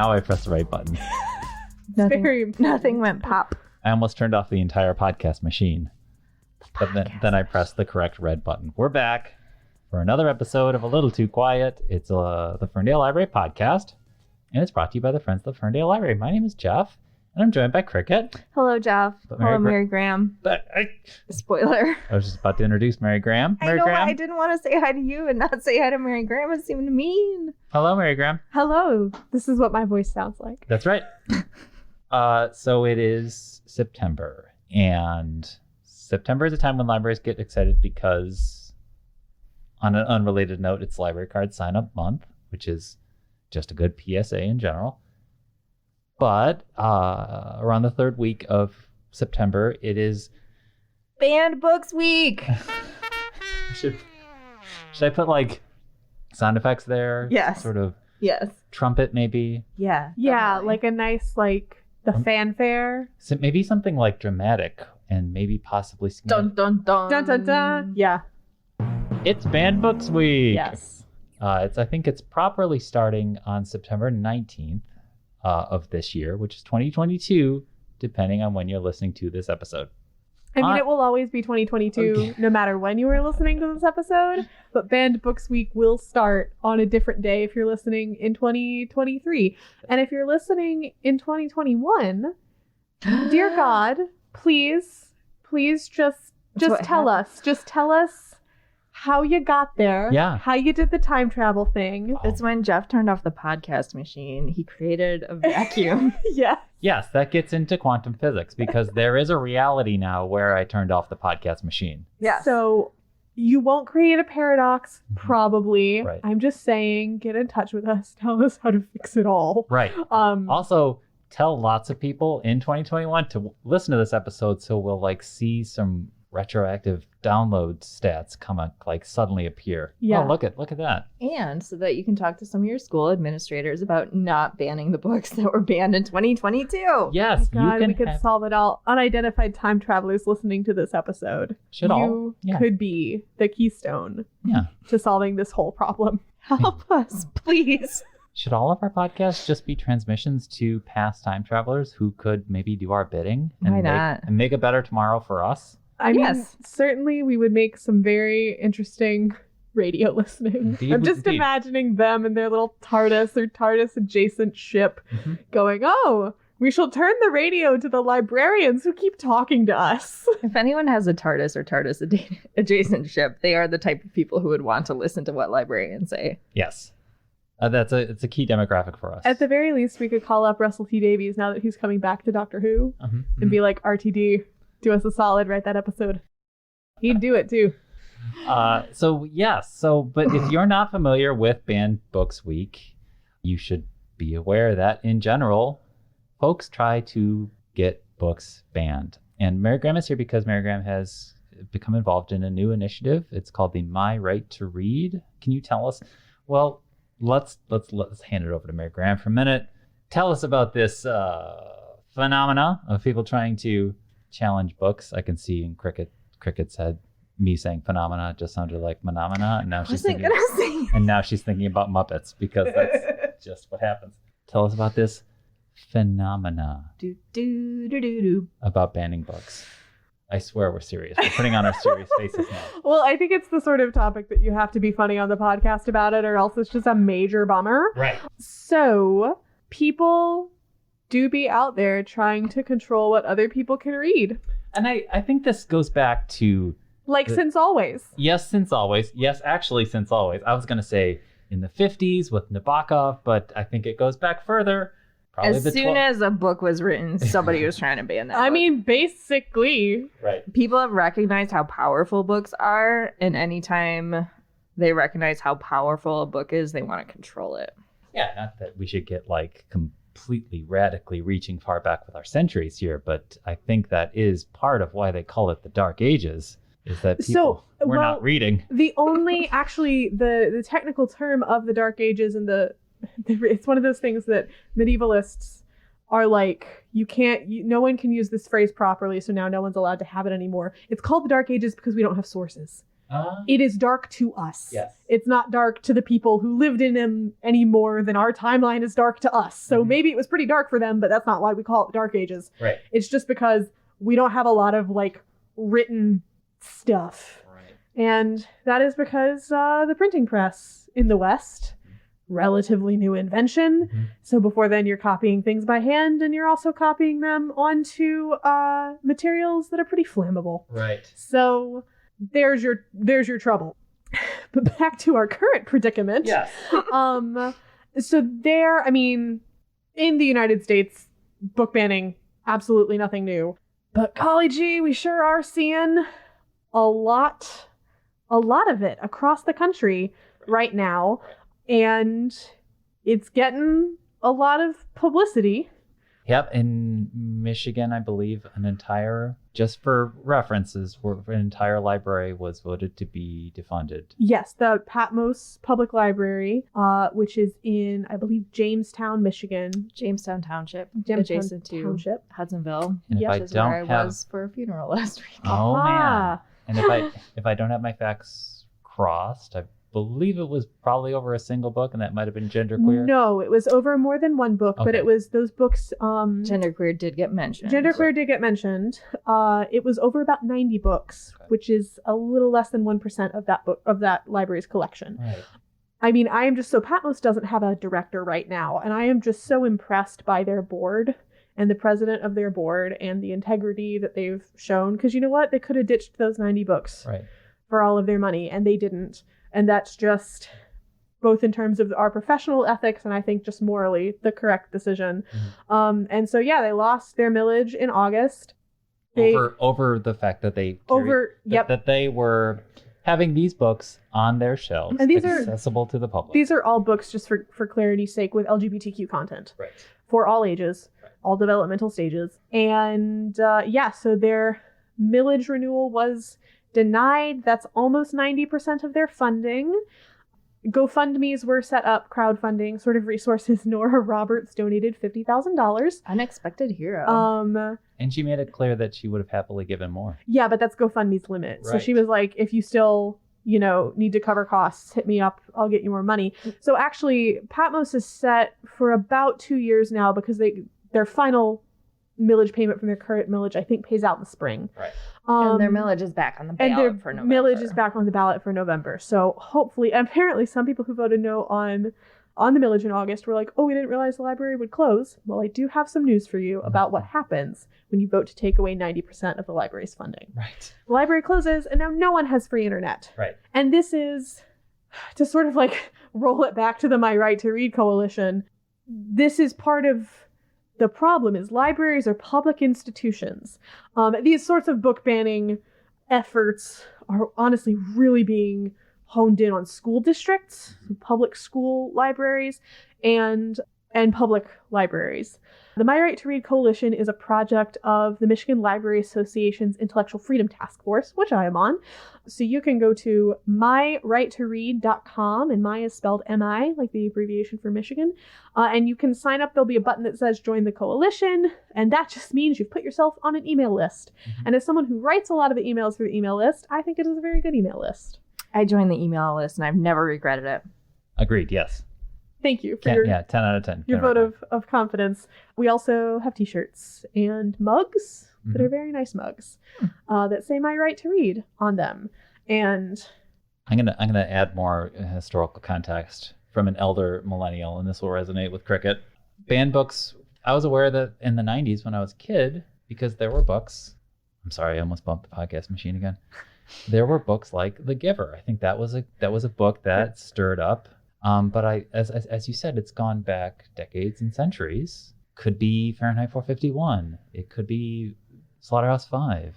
now I pressed the right button. Nothing went pop. I almost turned off the entire podcast machine. But then I pressed the correct red button. We're back for another episode of A Little Too Quiet. It's the Ferndale Library podcast, and it's brought to you by the Friends of the Ferndale Library. My name is Jeff, and I'm joined by Cricket. Hello, Jeff. Hello, Mary Graham. But Spoiler. I was just about to introduce Mary Graham. I know, I didn't want to say hi to you and not say hi to Mary Graham. It seemed mean. Hello, Mary Graham. Hello. This is what my voice sounds like. That's right. So it is September, and September is a time when libraries get excited because, on an unrelated note, it's library card sign-up month, which is just a good PSA in general. But around the third week of September, it is Banned Books Week. should I put like sound effects there? Yes. Sort of. Yes. Trumpet, maybe. Yeah. Yeah, definitely. like a nice, like, the fanfare. So maybe something like dramatic, and maybe possibly. Dun dun dun. Dun, dun, dun. Yeah. It's Banned Books Week. Yes. I think it's properly starting on September 19th of this year, which is 2022, depending on when you're listening to this episode. I mean, it will always be 2022, no matter when you are listening to this episode. But Banned Books Week will start on a different day if you're listening in 2023. And if you're listening in 2021, dear God, please just tell us. Just tell us how you got there. Yeah. How you did the time travel thing. It's when Jeff turned off the podcast machine. He created a vacuum. Yeah. Yes, that gets into quantum physics because there is a reality now where I turned off the podcast machine. Yeah. So you won't create a paradox, probably. Right. I'm just saying, get in touch with us. Tell us how to fix it all. Right. Also, tell lots of people in 2021 to listen to this episode so we'll like see some retroactive download stats come like suddenly appear. Yeah. Oh, look at that. And so that you can talk to some of your school administrators about not banning the books that were banned in 2022. Yes, God, you can we could solve it all. Unidentified time travelers listening to this episode. You could be the keystone to solving this whole problem. Help us, please. Should all of our podcasts just be transmissions to past time travelers who could maybe do our bidding and make a better tomorrow for us? I mean, certainly we would make some very interesting radio listening. I'm just imagining them in their little TARDIS or TARDIS adjacent ship going, oh, we shall turn the radio to the librarians who keep talking to us. If anyone has a TARDIS or TARDIS adjacent ship, they are the type of people who would want to listen to what librarians say. Yes. It's a key demographic for us. At the very least, we could call up Russell T Davies now that he's coming back to Doctor Who and be like, RTD, do us a solid, write that episode. He'd do it too. But if you're not familiar with Banned Books Week, you should be aware that in general, folks try to get books banned. And Mary Graham is here because Mary Graham has become involved in a new initiative. It's called the My Right to Read. Can you tell us? Well, let's hand it over to Mary Graham for a minute. Tell us about this phenomena of people trying to challenge books. I can see in Cricket's head me saying phenomena just sounded like phenomena, and now she's thinking about Muppets because that's just what happens. Tell us about this phenomena about banning books. I swear we're serious. We're putting on our serious faces now. Well, I think it's the sort of topic that you have to be funny on the podcast about it, or else it's just a major bummer. Right. So people do be out there trying to control what other people can read. And I think this goes back to... since always. Yes, since always. Yes, actually, since always. I was going to say in the 50s with Nabokov, but I think it goes back further. Probably as soon as a book was written, somebody was trying to ban that book. I mean, basically. Right. People have recognized how powerful books are, and anytime they recognize how powerful a book is, they want to control it. Yeah, not that we should get like completely radically reaching far back with our centuries here, but I think that is part of why they call it the Dark Ages, is that people were not reading. The only, actually, the technical term of the Dark Ages and it's one of those things that medievalists are like, no one can use this phrase properly, so now no one's allowed to have it anymore. It's called the Dark Ages because we don't have sources. It is dark to us. Yes. It's not dark to the people who lived in them any more than our timeline is dark to us. So maybe it was pretty dark for them, but that's not why we call it Dark Ages. Right. It's just because we don't have a lot of like written stuff. Right. And that is because the printing press in the West, relatively new invention. Mhm. So before then, you're copying things by hand, and you're also copying them onto materials that are pretty flammable. Right. So there's your trouble. But back to our current predicament. Yes. So there, I mean, in the United States, book banning, absolutely nothing new. But golly gee, we sure are seeing a lot of it across the country right now. And it's getting a lot of publicity. Yep. In Michigan, I believe just for references, an entire library was voted to be defunded. Yes, the Patmos Public Library, which is in, I believe, Jamestown, Michigan. Jamestown Township, Jamestown adjacent to Township. Hudsonville. And Yep. if I Which is where I don't have, was for a funeral last week. oh man, Aha. and if I don't have my facts crossed, I believe it was probably over a single book, and that might have been genderqueer. No, it was over more than one book, but Okay. it was those books. Genderqueer did get mentioned. Genderqueer did get mentioned. It was over about 90 books, Okay. which is a little less than 1% of that library's collection. Right. I mean, I am just so Patmos doesn't have a director right now, and I am just so impressed by their board and the president of their board and the integrity that they've shown. Because you know what? They could have ditched those 90 books Right. for all of their money, and they didn't. And that's just both in terms of our professional ethics and I think just morally the correct decision. And so yeah, they lost their millage in August. Over the fact that that they were having these books on their shelves, And these are- accessible to the public. These are all books, just for clarity's sake, with LGBTQ content Right. for all ages, all developmental stages. And so their millage renewal was denied. That's almost 90% of their funding. GoFundMes were set up, crowdfunding sort of resources. Nora Roberts donated $50,000. Unexpected hero. And she made it clear that she would have happily given more. Yeah, but that's GoFundMe's limit. So Right. she was like, if you still, need to cover costs, hit me up. I'll get you more money. So actually, Patmos is set for about 2 years now because their final millage payment from their current millage, I think, pays out in the spring. Right. And their millage is back on the And ballot their for November. millage is back on the ballot for November. So hopefully, apparently some people who voted no on the millage in August were like, oh, we didn't realize the library would close. Well, I do have some news for you about what happens when you vote to take away 90% of the library's funding. Right. The library closes, and now no one has free internet. Right. And this is, to sort of like roll it back to the My Right to Read coalition, this is part of the problem is libraries are public institutions. These sorts of book banning efforts are honestly really being honed in on school districts, public school libraries, and public libraries. The My Right to Read Coalition is a project of the Michigan Library Association's Intellectual Freedom Task Force, which I am on. So you can go to myrighttoread.com, and my is spelled M-I, like the abbreviation for Michigan, and you can sign up. There'll be a button that says Join the Coalition, and that just means you've put yourself on an email list. Mhm. And as someone who writes a lot of the emails for the email list, I think it is a very good email list. I joined the email list and I've never regretted it. Agreed. Yes. Thank you for your 10 out of 10. your vote of confidence. We also have t-shirts and mugs that Mhm. are very nice mugs that say My Right to Read on them. And I'm gonna add more historical context from an elder millennial, and this will resonate with Cricket. Banned books. I was aware that in the 90s when I was a kid, because there were books. I'm sorry, I almost bumped the podcast machine again. There were books like The Giver. I think that was a book that stirred up. But as you said, it's gone back decades and centuries. Could be Fahrenheit 451. It could be Slaughterhouse-Five.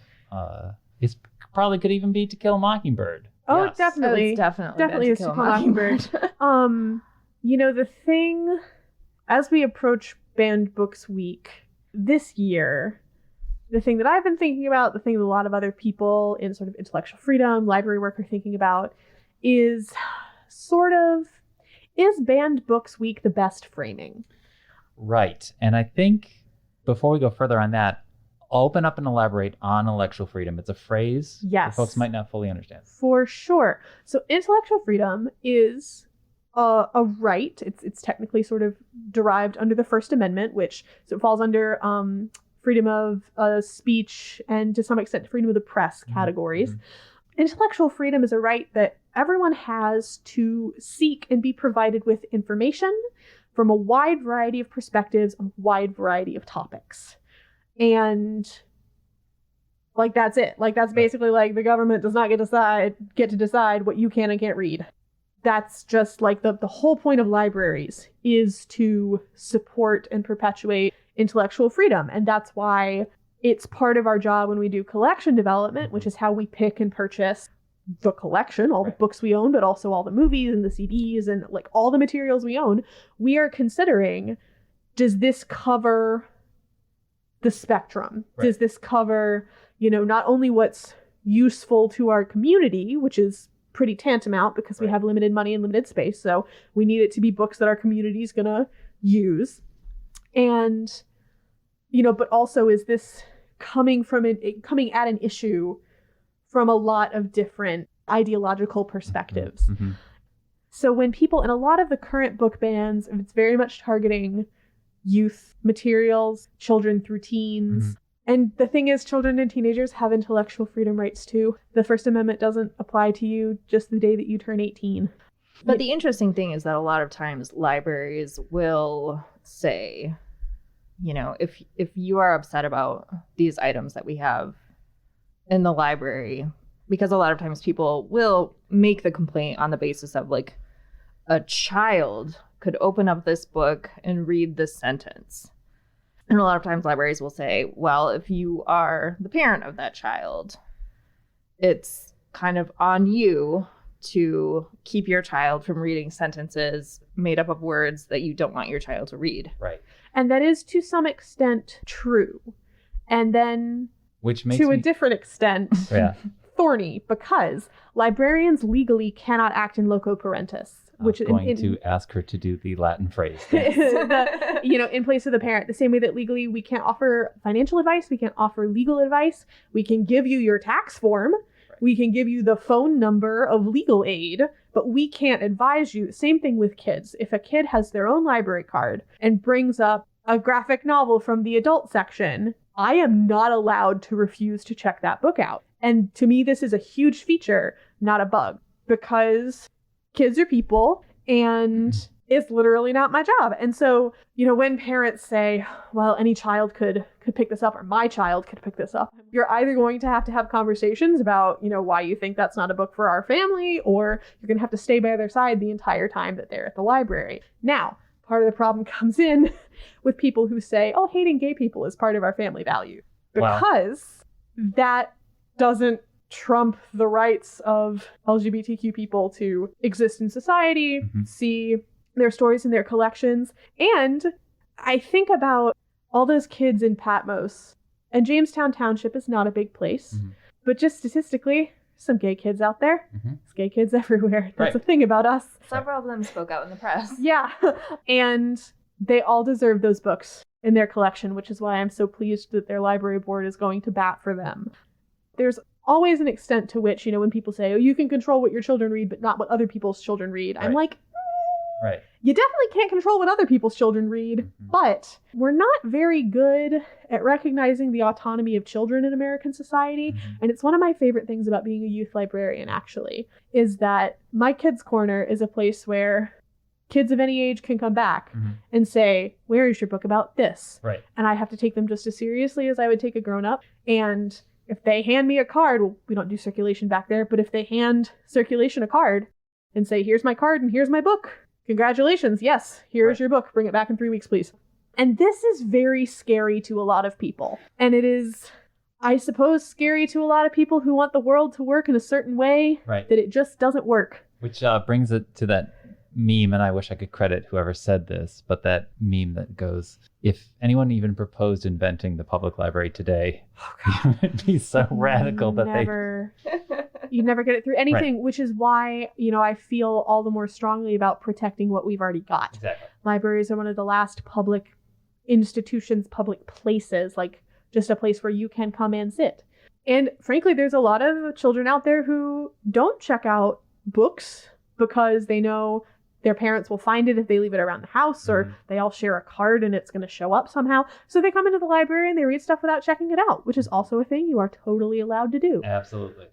It probably could even be To Kill a Mockingbird. oh, Yes. definitely. It's definitely Definitely been is To Kill a To Kill a Mockingbird. The thing, as we approach Banned Books Week this year, the thing that I've been thinking about, the thing that a lot of other people in sort of intellectual freedom, library work are thinking about, is is Banned Books Week the best framing? Right. And I think before we go further on that, open up and elaborate on intellectual freedom. It's a phrase Yes. that folks might not fully understand. For sure. So intellectual freedom is a right. It's technically sort of derived under the First Amendment, which so it falls under freedom of speech and to some extent freedom of the press categories. Mm-hmm. Intellectual freedom is a right that everyone has to seek and be provided with information from a wide variety of perspectives on a wide variety of topics. And like that's it. Like that's basically like the government does not get to decide what you can and can't read. That's just like the whole point of libraries is to support and perpetuate intellectual freedom. And that's why it's part of our job when we do collection development, which is how we pick and purchase the collection, all the books we own, but also all the movies and the CDs and like all the materials we own. We are considering, does this cover the spectrum? Right. Does this cover, not only what's useful to our community, which is pretty tantamount because we have limited money and limited space. So we need it to be books that our community is going to use. And, but also is this coming at an issue from a lot of different ideological perspectives. Mm-hmm. So when people, in a lot of the current book bans, it's very much targeting youth materials, children through teens. Mm-hmm. And the thing is, children and teenagers have intellectual freedom rights too. The First Amendment doesn't apply to you just the day that you turn 18. But the interesting thing is that a lot of times libraries will say, if you are upset about these items that we have in the library, because a lot of times people will make the complaint on the basis of like a child could open up this book and read this sentence. And a lot of times libraries will say, well, if you are the parent of that child, it's kind of on you to keep your child from reading sentences made up of words that you don't want your child to read. Right. And that is to some extent true. And then Which makes to me... a different extent thorny, because librarians legally cannot act in loco parentis. Which I'm going to ask her to do the Latin phrase. In place of the parent, the same way that legally we can't offer financial advice, we can't offer legal advice. We can give you your tax form. Right. We can give you the phone number of legal aid, but we can't advise you. Same thing with kids. If a kid has their own library card and brings up a graphic novel from the adult section, I am not allowed to refuse to check that book out. And to me, this is a huge feature, not a bug, because kids are people, and it's literally not my job. And so, when parents say, well, any child could pick this up, or my child could pick this up, you're either going to have conversations about, why you think that's not a book for our family, or you're going to have to stay by their side the entire time that they're at the library. Now, part of the problem comes in with people who say, oh, hating gay people is part of our family value. Because that doesn't trump the rights of LGBTQ people to exist in society, see their stories in their collections. And I think about all those kids in Patmos, and Jamestown Township is not a big place, but just statistically, some gay kids out there. There's gay kids everywhere. That's a thing about us. Several of them spoke out in the press. Yeah. And they all deserve those books in their collection, which is why I'm so pleased that their library board is going to bat for them. There's always an extent to which, when people say, oh, you can control what your children read, but not what other people's children read. I'm like, you definitely can't control what other people's children read, but we're not very good at recognizing the autonomy of children in American society. And it's one of my favorite things about being a youth librarian, actually, is that my kids' corner is a place where kids of any age can come back and say, where is your book about this? Right. And I have to take them just as seriously as I would take a grown-up. And if they hand me a card, well, we don't do circulation back there, but if they hand circulation a card and say, here's my card and here's my book, congratulations, yes, here's your book, bring it back in 3 weeks, please. And this is very scary to a lot of people. And it is, I suppose, scary to a lot of people who want the world to work in a certain way that it just doesn't work. Which brings it to that meme, and I wish I could credit whoever said this, but that meme that goes, if anyone even proposed inventing the public library today, it would be so radical that you'd never get it through anything, which is why, I feel all the more strongly about protecting what we've already got. Exactly. Libraries are one of the last public institutions, public places, like just a place where you can come and sit. And frankly, there's a lot of children out there who don't check out books because they know their parents will find it if they leave it around the house, or they all share a card and it's going to show up somehow. So they come into the library and they read stuff without checking it out, which is also a thing you are totally allowed to do. Absolutely.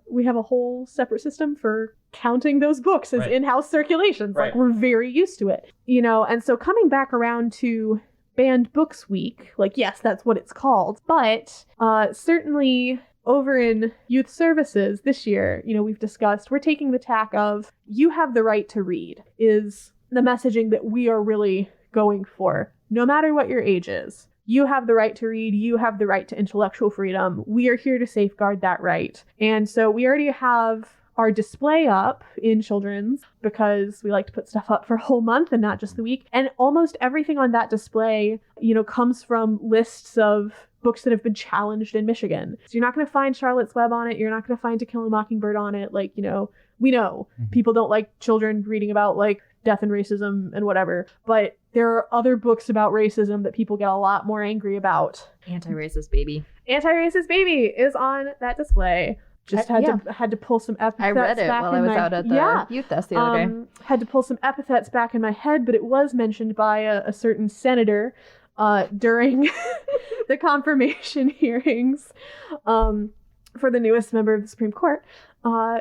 We have a whole separate system for counting those books as in-house circulations. Right. Like, we're very used to it, and so coming back around to Banned Books Week, like, yes, that's what it's called, but certainly over in youth services this year, we've discussed, we're taking the tack of you have the right to read is the messaging that we are really going for. No matter what your age is, you have the right to read. You have the right to intellectual freedom. We are here to safeguard that right. And so we already have our display up in children's because we like to put stuff up for a whole month and not just the week. And almost everything on that display, comes from lists of books that have been challenged in Michigan. So you're not going to find Charlotte's Web on it. You're not going to find To Kill a Mockingbird on it. Like, we know people don't like children reading about like death and racism and whatever, but there are other books about racism that people get a lot more angry about. Anti-Racist Baby. Anti-Racist Baby is on that display. Just had to pull some epithets. I read it back while I was out at the youth desk the other day. Had to pull some epithets back in my head, but it was mentioned by a certain senator during the confirmation hearings for the newest member of the Supreme Court.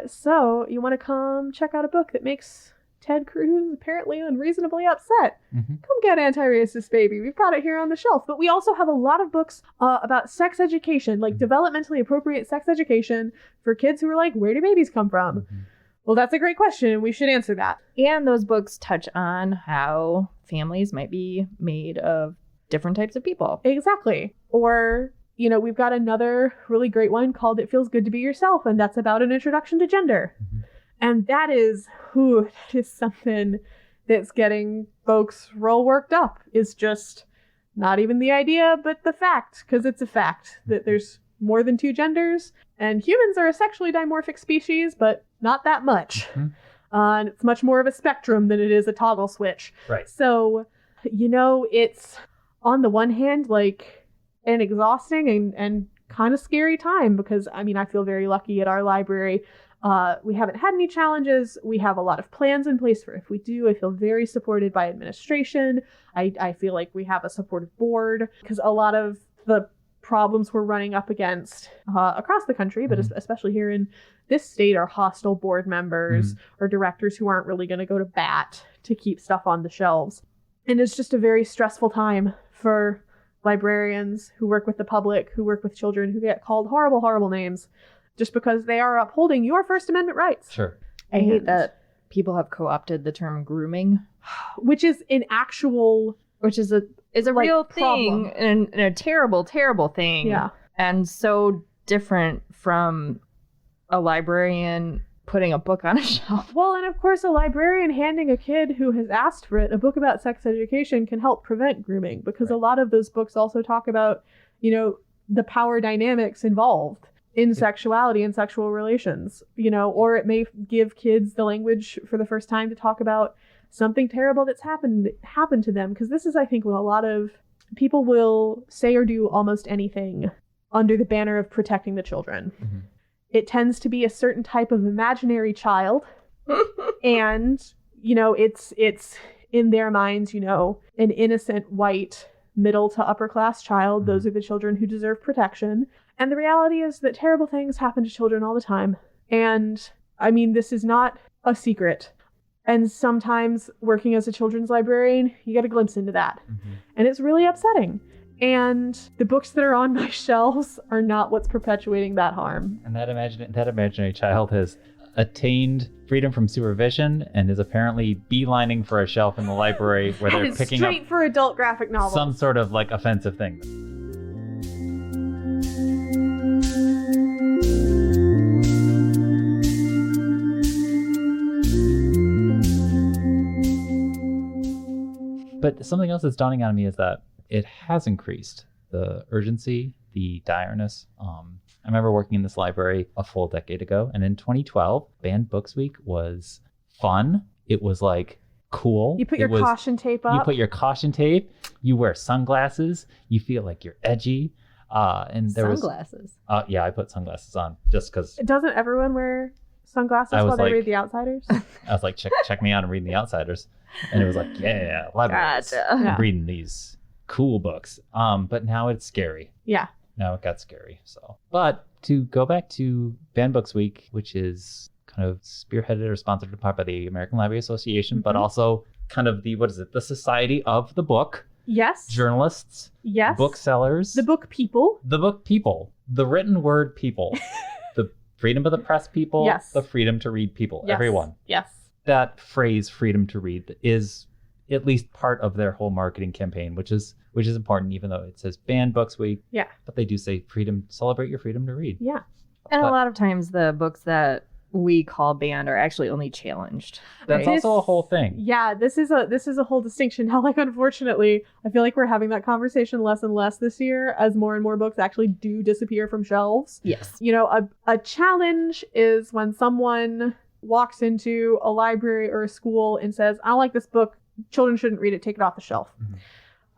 So you want to come check out a book that makes Ted Cruz apparently unreasonably upset. Come get Anti-Racist Baby. We've got it here on the shelf. But we also have a lot of books about sex education, like developmentally appropriate sex education for kids who are like, where do babies come from? Well, that's a great question, and we should answer that. And those books touch on how families might be made of different types of people. Exactly. Or, we've got another really great one called It Feels Good to Be Yourself, and that's about an introduction to gender. And that is something that's getting folks real worked up. Is just not even the idea, but the fact, because it's a fact that there's more than two genders, and humans are a sexually dimorphic species, but not that much. And it's much more of a spectrum than it is a toggle switch. Right. So, it's on the one hand, like an exhausting and kind of scary time because, I feel very lucky at our library. We haven't had any challenges. We have a lot of plans in place for if we do. I feel very supported by administration. I feel like we have a supportive board because a lot of the problems we're running up against across the country, but especially here in this state, are hostile board members or directors who aren't really going to go to bat to keep stuff on the shelves. And it's just a very stressful time for librarians who work with the public, who work with children, who get called horrible, horrible names just because they are upholding your First Amendment rights. Sure. I hate that people have co-opted the term grooming, which is an actual, which is a real thing and a terrible, terrible thing. Yeah. And so different from a librarian putting a book on a shelf. Well, and of course, a librarian handing a kid who has asked for it a book about sex education can help prevent grooming because a lot of those books also talk about, the power dynamics involved in sexuality and sexual relations, or it may give kids the language for the first time to talk about something terrible that's happened to them. Because this is, I think, when a lot of people will say or do almost anything under the banner of protecting the children. It tends to be a certain type of imaginary child. And, it's in their minds, an innocent white middle to upper class child. Those are the children who deserve protection. And the reality is that terrible things happen to children all the time. And this is not a secret. And sometimes working as a children's librarian, you get a glimpse into that. And it's really upsetting. And the books that are on my shelves are not what's perpetuating that harm. And that imaginary child has attained freedom from supervision and is apparently beelining for a shelf in the library where they're picking straight up for adult graphic novels. Some sort of like offensive thing. But something else that's dawning on me is that it has increased the urgency, the direness. I remember working in this library a full decade ago, and in 2012, Banned Books Week was fun. It was like cool. You put your caution tape up. You put your caution tape. You wear sunglasses. You feel like you're edgy. And there Sunglasses. was I put sunglasses on just because Doesn't everyone wear sunglasses I was while they like- read The Outsiders? I was like, check me out and reading The Outsiders, and it was like, yeah, libraries. Gotcha. I'm Yeah. reading these cool books. But now it's scary. Yeah. Now it got scary. So, but to go back to Banned Books Week, which is kind of spearheaded or sponsored in part by the American Library Association, but Mhm. also kind of the the Society of the Book, Yes. journalists, Yes. booksellers, The book people. the book people, the written word people, the freedom of the press people, Yes. the freedom to read people, Yes. everyone. Yes. That phrase, freedom to read, is at least part of their whole marketing campaign, which is important, even though it says Banned Books Week. Yeah. But they do say freedom, celebrate your freedom to read. Yeah. And But- a lot of times the books that we call banned are actually only challenged. That's Right. also a whole thing. Yeah, this is a whole distinction. Now, like, unfortunately, I feel like we're having that conversation less and less this year as more and more books actually do disappear from shelves. Yes. You know, a challenge is when someone walks into a library or a school and says, I don't like this book, children shouldn't read it, take it off the shelf. Mhm.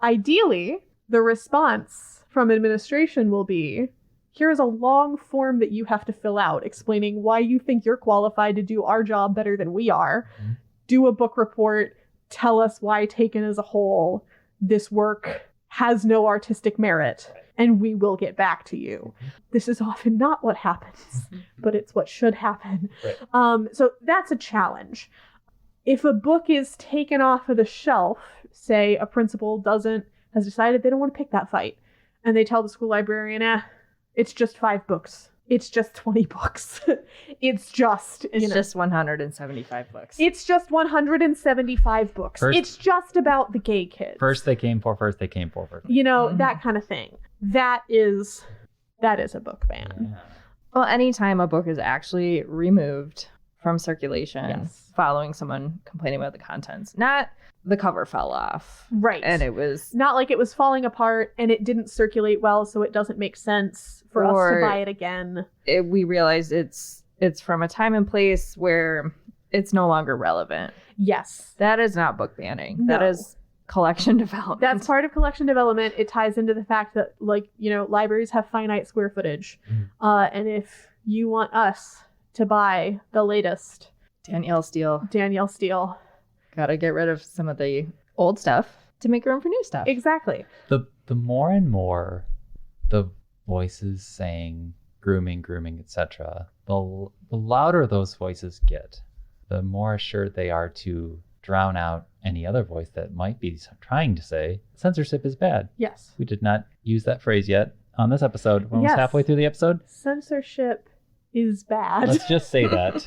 Ideally, the response from administration will be, here's a long form that you have to fill out explaining why you think you're qualified to do our job better than we are. Mhm. Do a book report, tell us why, taken as a whole, this work has no artistic merit, and we will get back to you. This is often not what happens, but it's what should happen. Right. So that's a challenge. If a book is taken off of the shelf, say a principal has decided they don't want to pick that fight, and they tell the school librarian, it's just 5 books. It's just 20 books. It's just 175 books. It's just 175 books. First- It's just about the gay kids. First they came for, first. You know, Mhm. that kind of thing. That is a book ban. Yeah. Well, anytime a book is actually removed from circulation Yes. following someone complaining about the contents, not the cover fell off Right. and it was Not like it was falling apart and it didn't circulate well, so it doesn't make sense for us Or- to buy it again. we realized it's from a time and place where it's no longer relevant. Yes. That is not book banning. That No. is collection development. That's part of collection development. It ties into the fact that, like, you know, libraries have finite square footage. And if you want us to buy the latest Danielle Steele. Danielle Steele. Got to get rid of some of the old stuff to make room for new stuff. Exactly. The more and more the voices saying grooming, etc., the louder those voices get, the more assured they are to drown out any other voice that might be trying to say censorship is bad. Yes. We did not use that phrase yet on this episode. We're almost Yes. halfway through the episode. Censorship is bad. Let's just say that.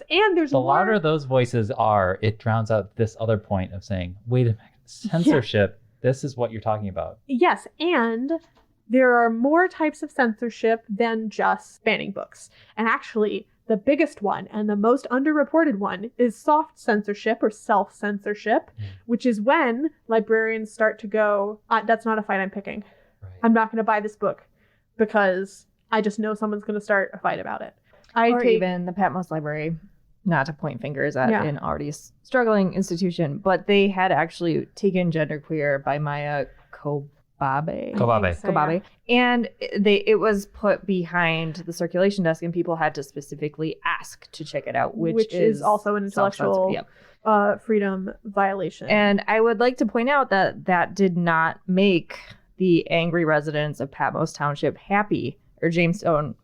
And there's The more. louder those voices are, it drowns out this other point of saying, wait a minute, censorship, this is what you're talking about. Yes, and there are more types of censorship than just banning books. And actually, the biggest one and the most underreported one is soft censorship or self-censorship, which is when librarians start to go, that's not a fight I'm picking. I'm not going to buy this book because I just know someone's going to start a fight about it. Or even the Patmos Library, not to point fingers at Yeah. an already struggling institution, but they had actually taken Genderqueer by Maya Kobabe. Kobabe. So, Kobabe. And it was put behind the circulation desk, and people had to specifically ask to check it out, which is also an intellectual Yep. freedom violation. And I would like to point out that did not make the angry residents of Patmos Township happy, or Jamestown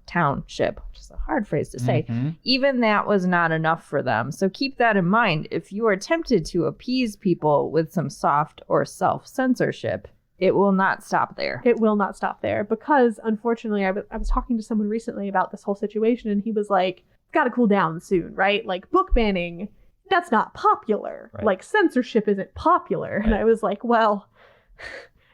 Township, which is a hard phrase to say. Mhm. Even that was not enough for them. So keep that in mind. If you are tempted to appease people with some soft or self-censorship, it will not stop there. It will not stop there because, unfortunately, I was talking to someone recently about this whole situation, and he was like, it's got to cool down soon, right? Like, book banning, that's not popular. Right. Like, censorship isn't popular. And Right. I was like, well,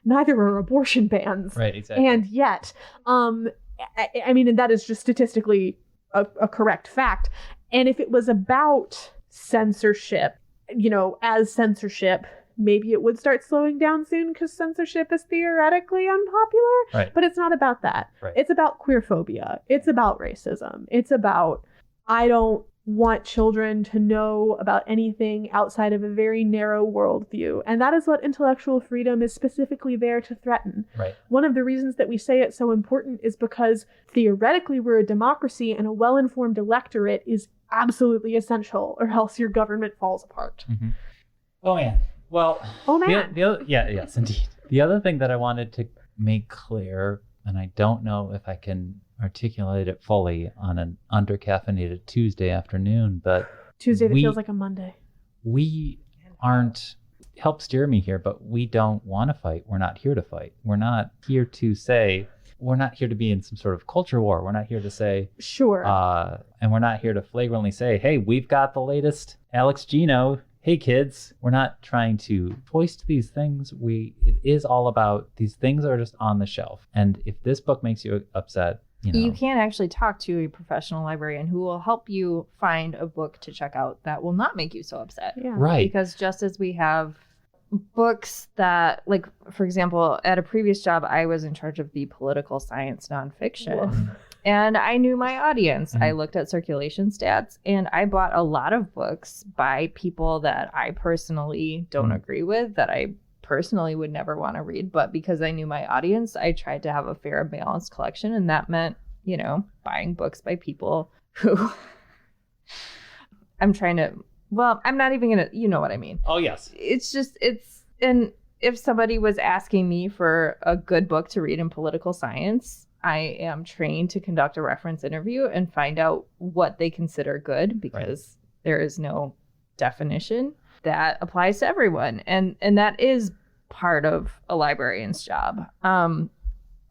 neither are abortion bans. Right, exactly. And yet, I mean, and that is just statistically a correct fact. And if it was about censorship, you know, as censorship, maybe it would start slowing down soon because censorship is theoretically unpopular. Right. But it's not about that. Right. It's about queerphobia. It's about racism. It's about, I don't want children to know about anything outside of a very narrow worldview. And that is what intellectual freedom is specifically there to threaten. Right. One of the reasons that we say it's so important is because theoretically we're a democracy, and a well-informed electorate is absolutely essential, or else your government falls apart. Mm-hmm. Oh, man. Well, Oh, man. Yes, indeed. The other thing that I wanted to make clear, and I don't know if I can articulate it fully on an undercaffeinated Tuesday afternoon, but Tuesday that feels like a Monday. We aren't, help steer me here, but we don't want to fight. We're not here to fight. We're not here to say, we're not here to be in some sort of culture war. We're not here to say, sure. And we're not here to flagrantly say, hey, we've got the latest Alex Gino. Hey, kids. We're not trying to foist these things. It is all about, these things are just on the shelf. And if this book makes you upset, you can actually talk to a professional librarian who will help you find a book to check out that will not make you so upset. Yeah. Right. Because just as we have books that, like, for example, at a previous job, I was in charge of the political science nonfiction. Woof. And I knew my audience. Mhm. I looked at circulation stats, and I bought a lot of books by people that I personally don't agree with, that I personally would never want to read. But because I knew my audience, I tried to have a fair, balanced collection. And that meant, buying books by people who I'm not even going to, you know what I mean. Oh, yes. And if somebody was asking me for a good book to read in political science, I am trained to conduct a reference interview and find out what they consider good, because there is no definition that applies to everyone. And that is part of a librarian's job.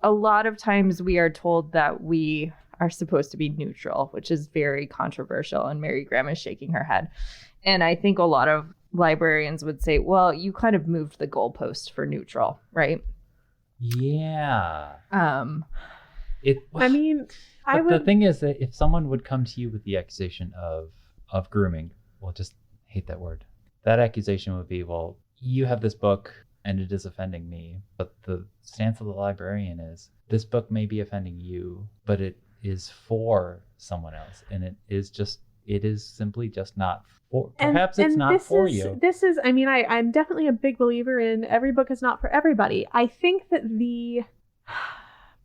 A lot of times we are told that we are supposed to be neutral, which is very controversial. And Mary Graham is shaking her head. And I think a lot of librarians would say, well, you kind of moved the goalpost for neutral, right? Yeah. The thing is that if someone would come to you with the accusation of grooming, well, just hate that word. That accusation would be, well, you have this book and it is offending me. But the stance of the librarian is, this book may be offending you, but it is for someone else. And it is simply just not for, perhaps it's not for you. I'm definitely a big believer in every book is not for everybody. I think that the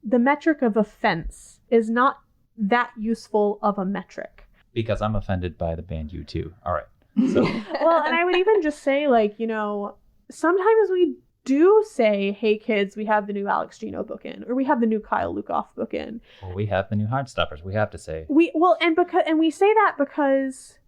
metric of offense is not that useful of a metric. Because I'm offended by the band U2. All right. So. Well, and I would even just say, sometimes we do say, hey, kids, we have the new Alex Gino book in, or we have the new Kyle Lukoff book in. Well, we have the new Heartstoppers. We have to say. We say that because,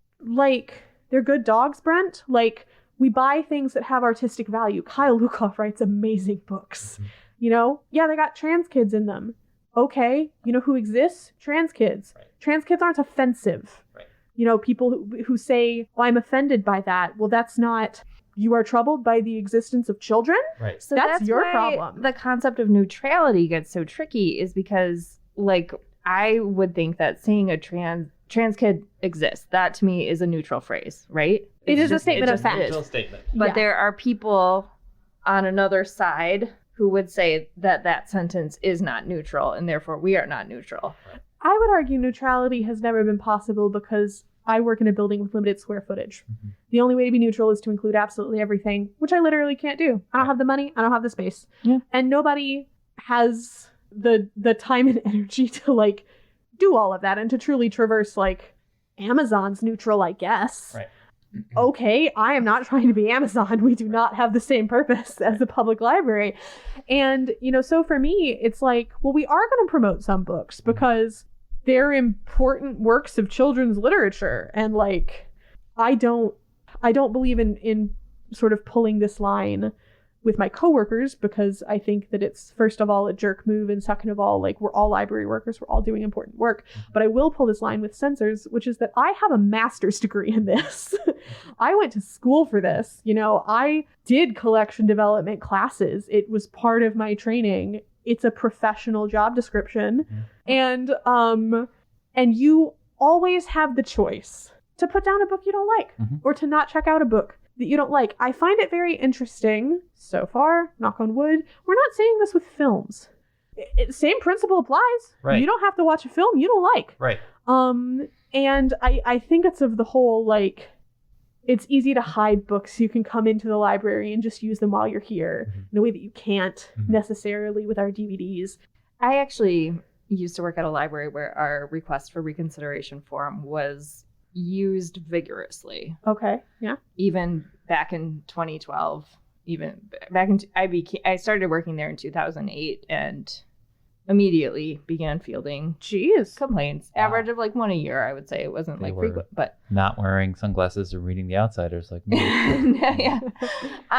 they're good dogs, Brent. We buy things that have artistic value. Kyle Lukoff writes amazing books. Mm-hmm. They got trans kids in them. Okay, you know who exists? Trans kids. Right. Trans kids aren't offensive. Right. People who say, well, I'm offended by that. Well, that's not, you are troubled by the existence of children? Right. So that's your problem. The concept of neutrality gets so tricky is because, I would think that saying a trans kid exists, that to me is a neutral phrase, right? It is a statement of fact. Neutral statement. But there are people on another side who would say that sentence is not neutral, and therefore we are not neutral. I would argue neutrality has never been possible because I work in a building with limited square footage. Mm-hmm. The only way to be neutral is to include absolutely everything, which I literally can't do. I don't have the money. I don't have the space. Yeah. And nobody has the time and energy to do all of that and to truly traverse Amazon's neutral, I guess. Right. Okay, I am not trying to be Amazon. We do not have the same purpose as a public library. And, so for me, it's we are going to promote some books because they're important works of children's literature. And I don't believe in sort of pulling this line with my coworkers, because I think that it's, first of all, a jerk move, and second of all, we're all library workers, we're all doing important work. But I will pull this line with censors, which is that I have a master's degree in this. I went to school for this. I did collection development classes. It was part of my training. It's a professional job description. Mm-hmm. And you always have the choice to put down a book you don't like, mm-hmm. or to not check out a book that you don't like. I find it very interesting so far, knock on wood. We're not saying this with films. Same principle applies. Right. You don't have to watch a film you don't like. Right. And I think it's of the whole, like, it's easy to hide books. You can come into the library and just use them while you're here in a way that you can't necessarily with our DVDs. I actually used to work at a library where our request for reconsideration form was used vigorously. Okay. Yeah. Even back in 2012, even back in I started working there in 2008 and immediately began fielding complaints. Wow. Average of like one a year, I would say. It wasn't They like were frequent, but Not wearing sunglasses or reading The Outsiders like me. yeah.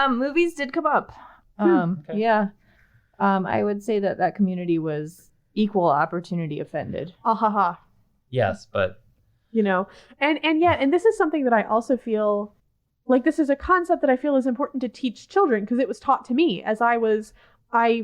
Movies did come up. Okay. Yeah. I would say that community was equal opportunity offended. Ha. Yes, but You know, and this is something that I also feel like this is a concept that I feel is important to teach children, because it was taught to me as I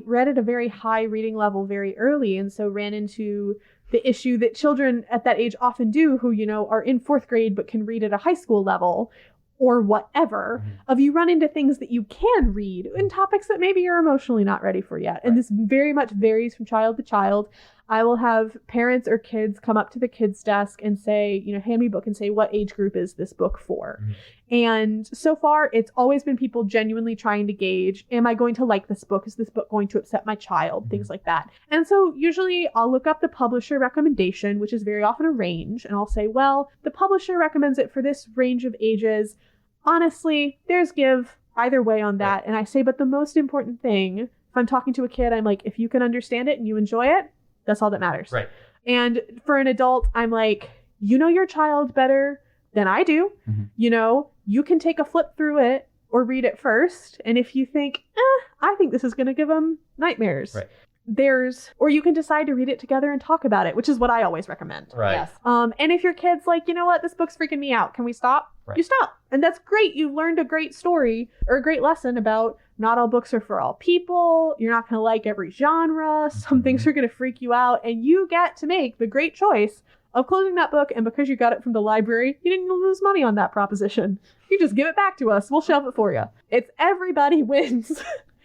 read at a very high reading level very early, and so ran into the issue that children at that age often do, who, you know, are in 4th grade but can read at a high school level or whatever, of you run into things that you can read in topics that maybe you're emotionally not ready for yet. And this very much varies from child to child. I will have parents or kids come up to the kids' desk and say, you know, hand me a book and say, what age group is this book for? And so far, it's always been people genuinely trying to gauge, am I going to like this book? Is this book going to upset my child? Things like that. And so usually I'll look up the publisher recommendation, which is very often a range, and I'll say, well, the publisher recommends it for this range of ages. Honestly, there's give either way on that. And I say, but the most important thing, if I'm talking to a kid, I'm like, if you can understand it and you enjoy it, that's all that matters. Right. And for an adult, I'm like, you know your child better than I do. You know, you can take a flip through it or read it first. And if you think, I think this is going to give them nightmares. Right. Or you can decide to read it together and talk about it, which is what I always recommend. Right. Yes. And if your kid's like, you know what, this book's freaking me out, can we stop? Right. You stop. And that's great. You learned a great story or a great lesson about not all books are for all people. You're not going to like every genre. Some things are going to freak you out. And you get to make the great choice of closing that book. And because you got it from the library, you didn't lose money on that proposition. You just give it back to us. We'll shelve it for you. It's everybody wins.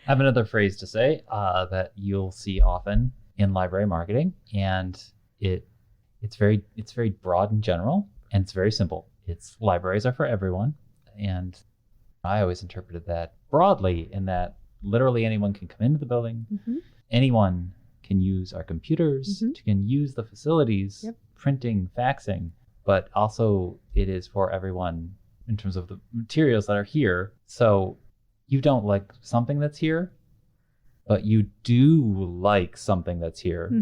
I have another phrase to say that you'll see often in library marketing, and it's very broad and general, and it's very simple. It's libraries are for everyone, and I always interpreted that broadly in that literally anyone can come into the building, anyone can use our computers, can use the facilities, printing, faxing, but also it is for everyone in terms of the materials that are here. So you don't like something that's here, but you do like something that's here.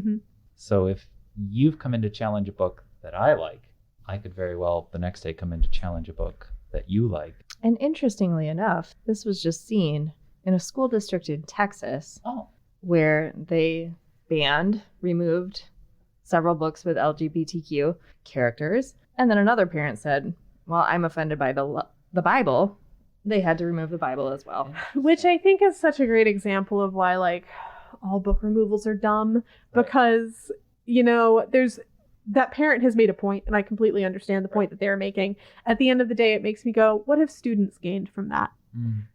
So if you've come in to challenge a book that I like, I could very well the next day come in to challenge a book that you like. And interestingly enough, this was just seen in a school district in Texas where they removed several books with LGBTQ characters. And then another parent said, well, I'm offended by the Bible. They had to remove the Bible as well. Which I think is such a great example of why, like, all book removals are dumb. Because, you know, that parent has made a point, and I completely understand the point that they're making. At the end of the day, it makes me go, what have students gained from that?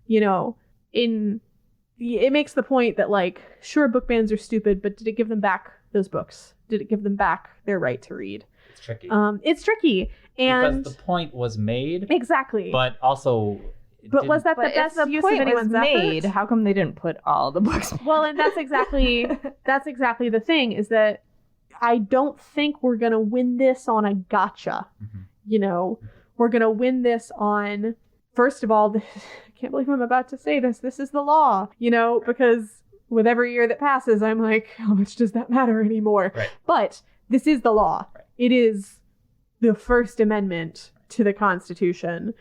You know, it makes the point that, like, sure, book bans are stupid, but did it give them back those books? Did it give them back their right to read? It's tricky. It's tricky. And because the point was made. Exactly. But also... But was that the best use of anyone's made? effort? How come they didn't put all the books? Well, and that's exactly the thing, is that I don't think we're gonna win this on a gotcha. You know, we're gonna win this on, first of all, I can't believe I'm about to say this. This is the law, you know, because with every year that passes, I'm like, how much does that matter anymore? Right. But this is the law. Right. It is the First Amendment to the Constitution.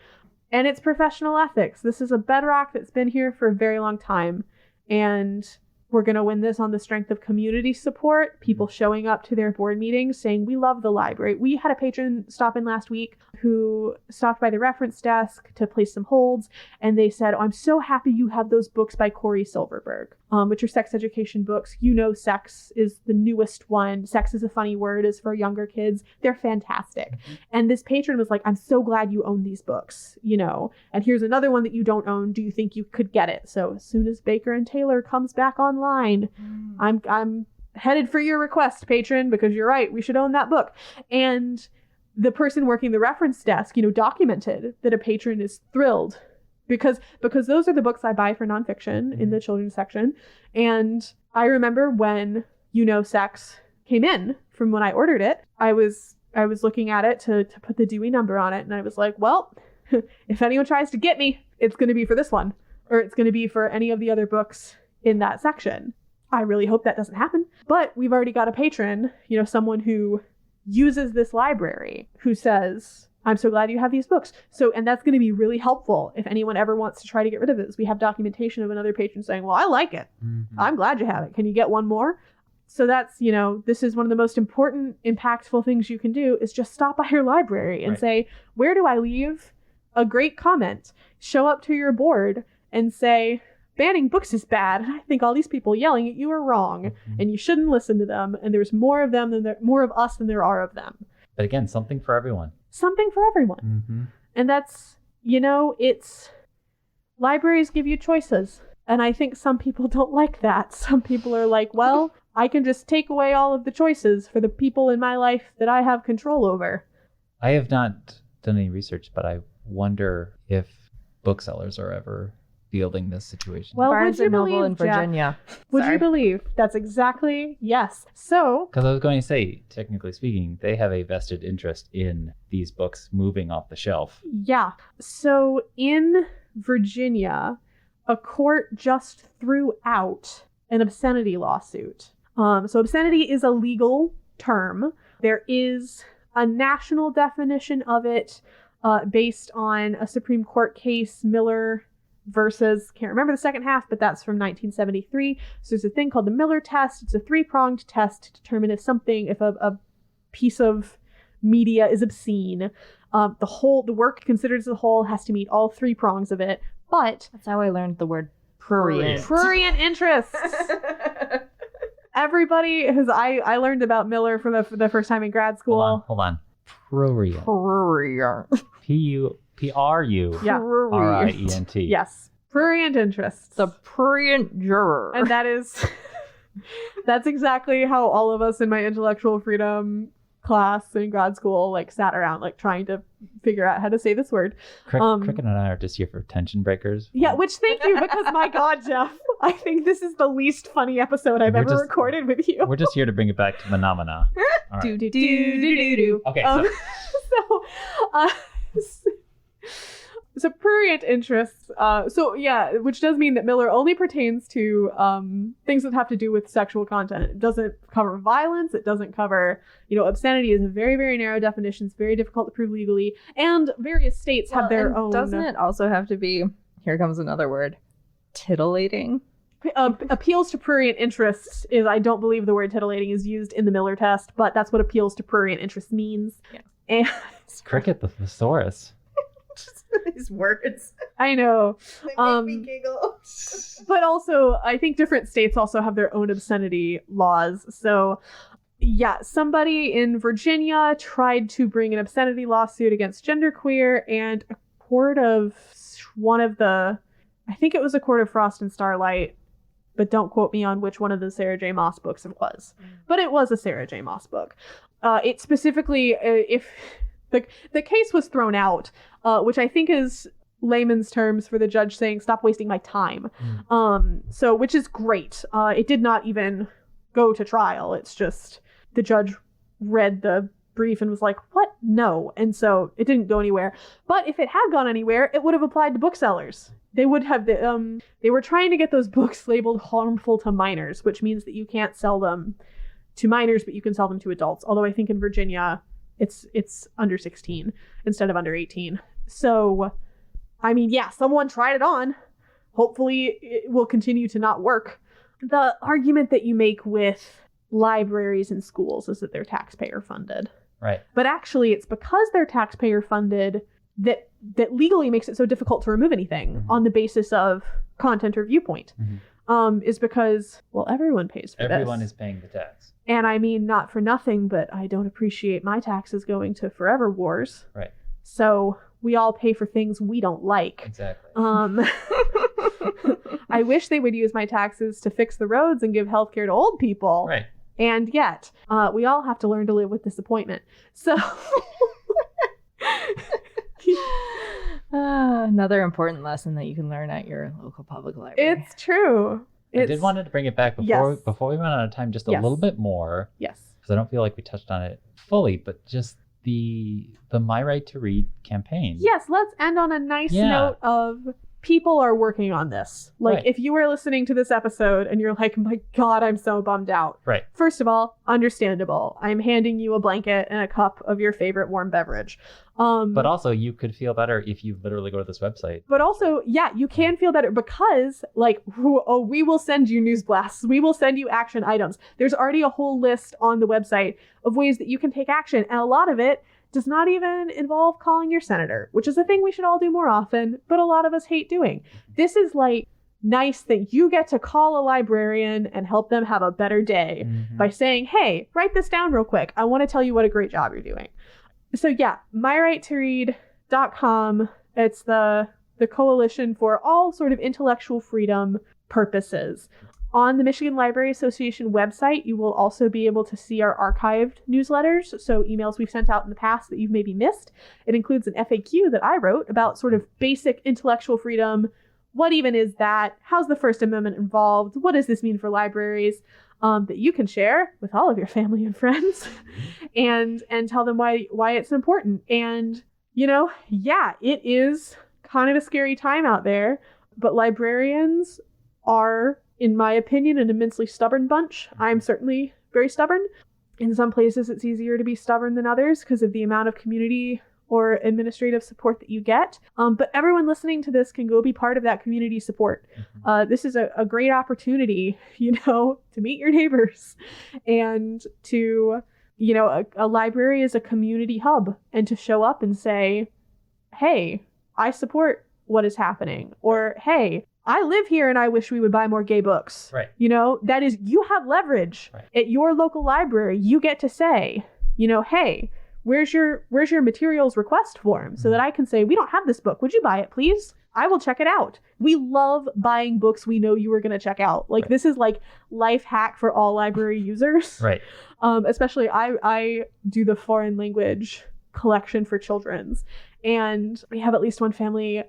And it's professional ethics. This is a bedrock that's been here for a very long time. And we're going to win this on the strength of community support, people showing up to their board meetings saying, we love the library. We had a patron stop in last week who stopped by the reference desk to place some holds. And they said, oh, I'm so happy you have those books by Corey Silverberg, which are sex education books. You know, Sex is the newest one. Sex is a Funny Word is for younger kids. They're fantastic. And this patron was like, I'm so glad you own these books, you know, and here's another one that you don't own. Do you think you could get it? So as soon as Baker and Taylor comes back online, I'm headed for your request, patron, because you're right. We should own that book. And the person working the reference desk, documented that a patron is thrilled because those are the books I buy for nonfiction in the children's section. And I remember when Sex came in from when I ordered it, I was looking at it to put the Dewey number on it, and I was like, well, if anyone tries to get me, it's going to be for this one, or it's going to be for any of the other books in that section. I really hope that doesn't happen. But we've already got a patron, someone who uses this library, who says, I'm so glad you have these books. And that's going to be really helpful if anyone ever wants to try to get rid of it. We have documentation of another patron saying, well, I like it. Mm-hmm. I'm glad you have it. Can you get one more? So that's, this is one of the most important, impactful things you can do is just stop by your library and say, where do I leave a great comment? Show up to your board and say, banning books is bad. And I think all these people yelling at you are wrong, and you shouldn't listen to them. And there's more of them more of us than there are of them. But again, something for everyone. Something for everyone. Mm-hmm. And that's, it's libraries give you choices. And I think some people don't like that. Some people are like, well, I can just take away all of the choices for the people in my life that I have control over. I have not done any research, but I wonder if booksellers are ever fielding this situation. Well, Barnes would you and Noble believe, in Virginia. Would Sorry. you believe? That's exactly, yes. So, Because I was going to say, technically speaking, they have a vested interest in these books moving off the shelf. yeah. So in Virginia, a court just threw out an obscenity lawsuit. So obscenity is a legal term. There is a national definition of it based on a Supreme Court case, Miller versus, can't remember the second half, but that's from 1973. So there's a thing called the Miller test. It's a 3-pronged test to determine if a piece of media is obscene. The work considered as a whole has to meet all 3 prongs of it. But That's how I learned the word prurient. prurient interests. Everybody I learned about Miller for the first time in grad school. Hold on. Prurient. Prurient. Prurient. Yes. Prurient interests. The prurient juror. And that's exactly how all of us in my intellectual freedom class in grad school sat around trying to figure out how to say this word. Cricket and I are just here for tension breakers. Yeah, which thank you, because my God, Jeff, I think this is the least funny episode I've ever recorded with you. We're just here to bring it back to phenomena. All right. Do. Okay, So prurient interests. Which does mean that Miller only pertains to things that have to do with sexual content. It doesn't cover violence. It doesn't cover, obscenity is a very, very narrow definition. It's very difficult to prove legally. And various states have their own. Doesn't it also have to be, here comes another word, titillating? Appeals to prurient interests is, I don't believe the word titillating is used in the Miller test, but that's what appeals to prurient interests means. Yeah. And Cricket the thesaurus. These words. I know. They make me giggle. But also, I think different states also have their own obscenity laws. So, yeah, somebody in Virginia tried to bring an obscenity lawsuit against genderqueer, and a court of I think it was a court of Frost and Starlight, but don't quote me on which one of the Sarah J. Maas books it was. But it was a Sarah J. Maas book. It specifically, if the case was thrown out, which I think is layman's terms for the judge saying, stop wasting my time. Which is great. It did not even go to trial. It's just the judge read the brief and was like, what? No. And so it didn't go anywhere. But if it had gone anywhere, it would have applied to booksellers. They would have, they were trying to get those books labeled harmful to minors, which means that you can't sell them to minors, but you can sell them to adults. Although I think in Virginia, it's under 16 instead of under 18. So, I mean, yeah, someone tried it on. Hopefully it will continue to not work. The argument that you make with libraries and schools is that they're taxpayer funded. Right. But actually it's because they're taxpayer funded that legally makes it so difficult to remove anything on the basis of content or viewpoint. Is because, well, everyone pays for this. Everyone is paying the tax. And I mean, not for nothing, but I don't appreciate my taxes going to Forever Wars. Right. So we all pay for things we don't like. Exactly. I wish they would use my taxes to fix the roads and give healthcare to old people. Right. And yet, we all have to learn to live with disappointment. So Another important lesson that you can learn at your local public library. It's true. I did want to bring it back before we run out of time just a little bit more. Yes. Because I don't feel like we touched on it fully, but just the My Right to Read campaign. Yes, let's end on a nice note of people are working on this. Like, if you are listening to this episode and you're like, my God, I'm so bummed out. Right. First of all, understandable. I'm handing you a blanket and a cup of your favorite warm beverage. But also, you could feel better if you literally go to this website. But also, yeah, you can feel better because, like, we will send you news blasts. We will send you action items. There's already a whole list on the website of ways that you can take action. And a lot of it does not even involve calling your senator, which is a thing we should all do more often, but a lot of us hate doing. This is, like, nice that you get to call a librarian and help them have a better day by saying, hey, write this down real quick. I want to tell you what a great job you're doing. So yeah, myrighttoread.com. It's the coalition for all sort of intellectual freedom purposes. On the Michigan Library Association website, you will also be able to see our archived newsletters, so emails we've sent out in the past that you've maybe missed. It includes an FAQ that I wrote about sort of basic intellectual freedom. What even is that? How's the First Amendment involved? What does this mean for libraries? That you can share with all of your family and friends and tell them why it's important. And, it is kind of a scary time out there, but librarians are, in my opinion, an immensely stubborn bunch. I'm certainly very stubborn. In some places, it's easier to be stubborn than others because of the amount of community or administrative support that you get. But everyone listening to this can go be part of that community support. This is a great opportunity, to meet your neighbors and to, a library is a community hub, and to show up and say, hey, I support what is happening, or hey, I live here and I wish we would buy more gay books. Right. That is, you have leverage at your local library. You get to say, hey, where's your materials request form so that I can say, we don't have this book. Would you buy it, please? I will check it out. We love buying books we know you are going to check out. Like, this is like life hack for all library users. Right. Especially I do the foreign language collection for children's. And we have at least one family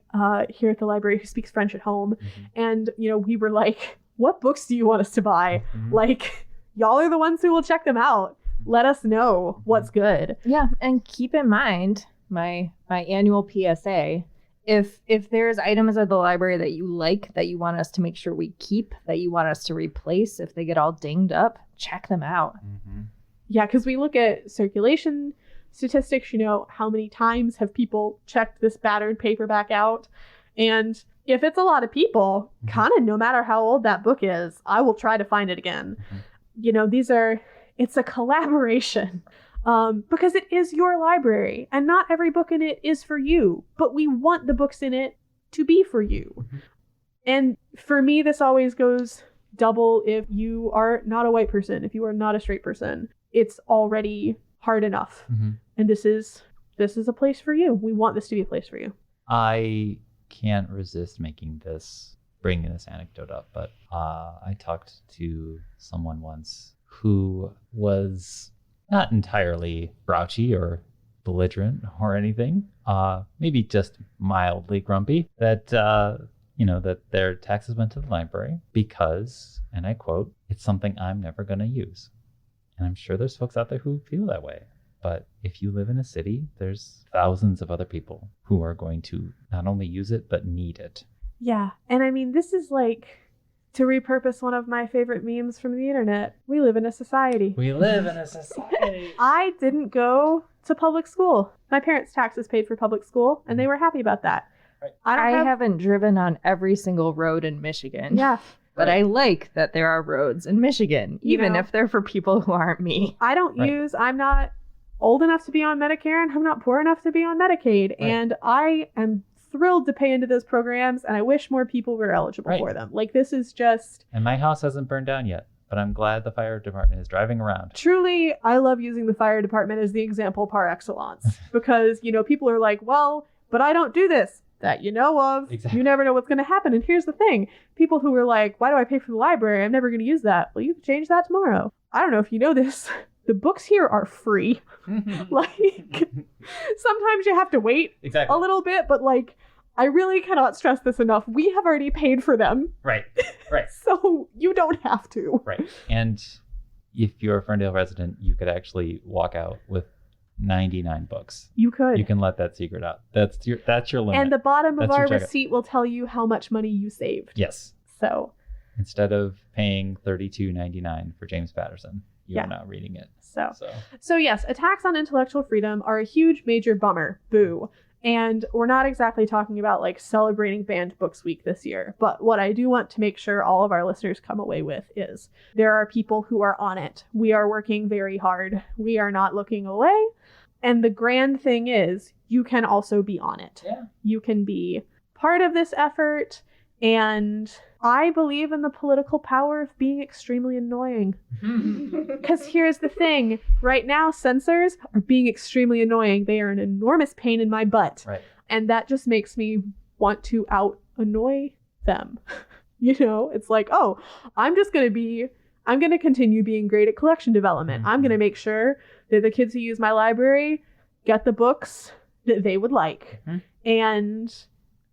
here at the library who speaks French at home. And, we were like, what books do you want us to buy? Like, y'all are the ones who will check them out. Let us know what's good. Yeah, and keep in mind my annual PSA. If there's items at the library that you like, that you want us to make sure we keep, that you want us to replace, if they get all dinged up, check them out. Yeah, because we look at circulation statistics, how many times have people checked this battered paperback out? And if it's a lot of people, kind of no matter how old that book is, I will try to find it again. It's a collaboration because it is your library and not every book in it is for you, but we want the books in it to be for you. And for me, this always goes double if you are not a white person, if you are not a straight person. It's already hard enough. And this is a place for you. We want this to be a place for you. I can't resist bringing this anecdote up, but I talked to someone once who was not entirely grouchy or belligerent or anything, maybe just mildly grumpy that their taxes went to the library because, and I quote, it's something I'm never going to use. And I'm sure there's folks out there who feel that way. But if you live in a city, there's thousands of other people who are going to not only use it, but need it. Yeah. And I mean, this is like, to repurpose one of my favorite memes from the internet, we live in a society. We live in a society. I didn't go to public school. My parents' taxes paid for public school, and they were happy about that. Right. I haven't driven on every single road in Michigan. Yeah. But I like that there are roads in Michigan, even if they're for people who aren't me. I'm not old enough to be on Medicare, and I'm not poor enough to be on Medicaid. Right. And I am thrilled to pay into those programs, and I wish more people were eligible for them. Like, this is just... And my house hasn't burned down yet, but I'm glad the fire department is driving around. Truly, I love using the fire department as the example par excellence, because, people are like, well, but I don't do this. That you know of. Exactly. You never know what's going to happen. And here's the thing. People who are like, why do I pay for the library? I'm never going to use that. Well, you can change that tomorrow. I don't know if you know this. The books here are free. Like, sometimes you have to wait a little bit, but like, I really cannot stress this enough. We have already paid for them. Right. Right. So you don't have to. Right. And if you're a Ferndale resident, you could actually walk out with 99 books. You could. You can let that secret out. That's your limit. And the bottom of That's your our checkout. receipt will tell you how much money you saved. Yes. So Instead of paying $32.99 for James Patterson, you're now reading it. So yes, attacks on intellectual freedom are a huge major bummer. Boo. And we're not exactly talking about like celebrating Banned Books Week this year, but what I do want to make sure all of our listeners come away with is there are people who are on it. We are working very hard. We are not looking away. And the grand thing is you can also be on it. Yeah. You can be part of this effort. And I believe in the political power of being extremely annoying. Because here's the thing. Right now, censors are being extremely annoying. They are an enormous pain in my butt. Right. And that just makes me want to out-annoy them. You know, it's like, oh, I'm going to continue being great at collection development. I'm going to make sure that the kids who use my library get the books that they would like. And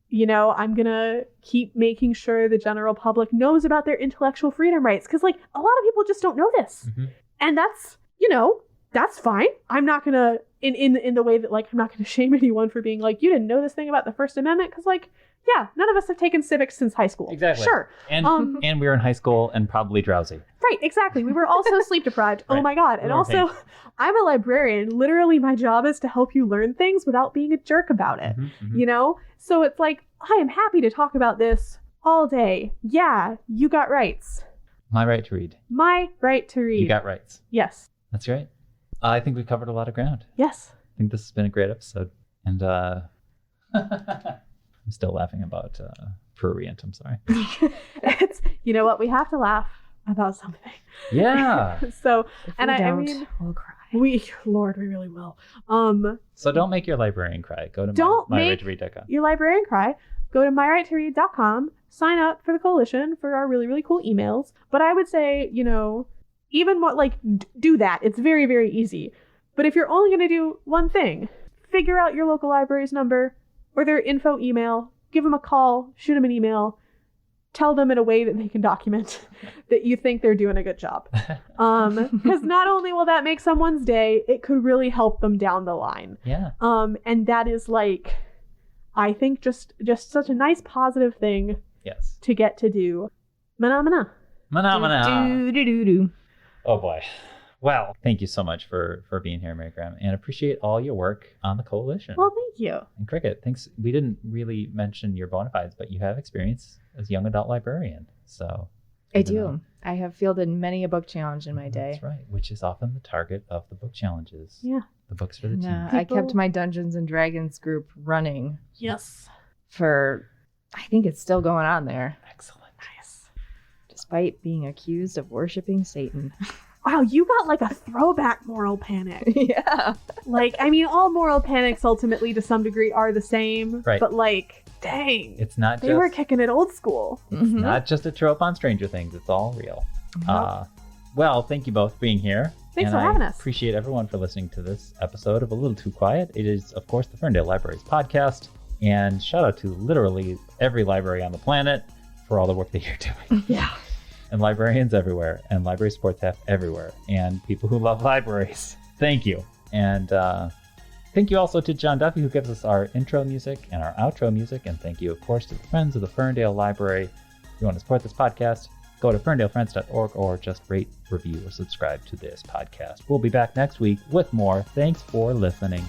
you know, I'm going to keep making sure the general public knows about their intellectual freedom rights. Because, like, a lot of people just don't know this. And that's, you know, that's fine. I'm not going to, in the way that, like, I'm not going to shame anyone for being like, you didn't know this thing about the First Amendment. Because, like, yeah, none of us have taken civics since high school. Exactly. Sure. And and we were in high school and probably drowsy. Right, exactly. We were also sleep deprived. Right. Oh my God. And also, I'm a librarian. Literally, my job is to help you learn things without being a jerk about it. You know? So it's like, I am happy to talk about this all day. Yeah, you got rights. My right to read. My right to read. You got rights. Yes. That's right. I think we've covered a lot of ground. Yes. I think this has been a great episode. And I'm still laughing about prurient. I'm sorry. It's, you know what? We have to laugh about something. Yeah. So, If and we I don't, mean, we'll cry. Lord, we really will. So don't make your librarian cry. Go to Don't make myrighttoread.com. your librarian cry. Go to myrighttoread.com, sign up for the coalition for our really, really cool emails. But I would say, you know, even more like do that. It's very, very easy. But if you're only going to do one thing, figure out your local library's number or their info email, give them a call, shoot them an email, tell them in a way that they can document that you think they're doing a good job. Because not only will that make someone's day, it could really help them down the line. Yeah. And that is like, I think just such a nice positive thing Yes. to get to do. Mana. Do. Oh boy. Well, thank you so much for being here, Mary Graham, and appreciate all your work on the coalition. Well, thank you. And Cricket, thanks. We didn't really mention your bona fides, but you have experience as a young adult librarian. So I do. I have fielded many a book challenge in my day. That's right, which is often the target of the book challenges. Yeah. The books for the team. I kept my Dungeons and Dragons group running Yes. for, I think it's still going on there, Excellent. Nice. despite being accused of worshiping Satan. Wow, you got like a throwback moral panic. Yeah. Like, I mean, all moral panics ultimately to some degree are the same. Right. But like, dang. It's not They just were kicking it old school. Mhm. not just a trope on Stranger Things. It's all real. Well, thank you both for being here. Thanks and for having I us. Appreciate everyone for listening to this episode of A Little Too Quiet. It is, of course, the Ferndale Libraries podcast. And shout out to literally every library on the planet for all the work that you're doing. Yeah. And librarians everywhere, and library support staff everywhere, and people who love libraries. Thank you. And thank you also to John Duffy, who gives us our intro music and our outro music. And thank you, of course, to the Friends of the Ferndale Library. If you want to support this podcast, go to ferndalefriends.org or just rate, review, or subscribe to this podcast. We'll be back next week with more. Thanks for listening.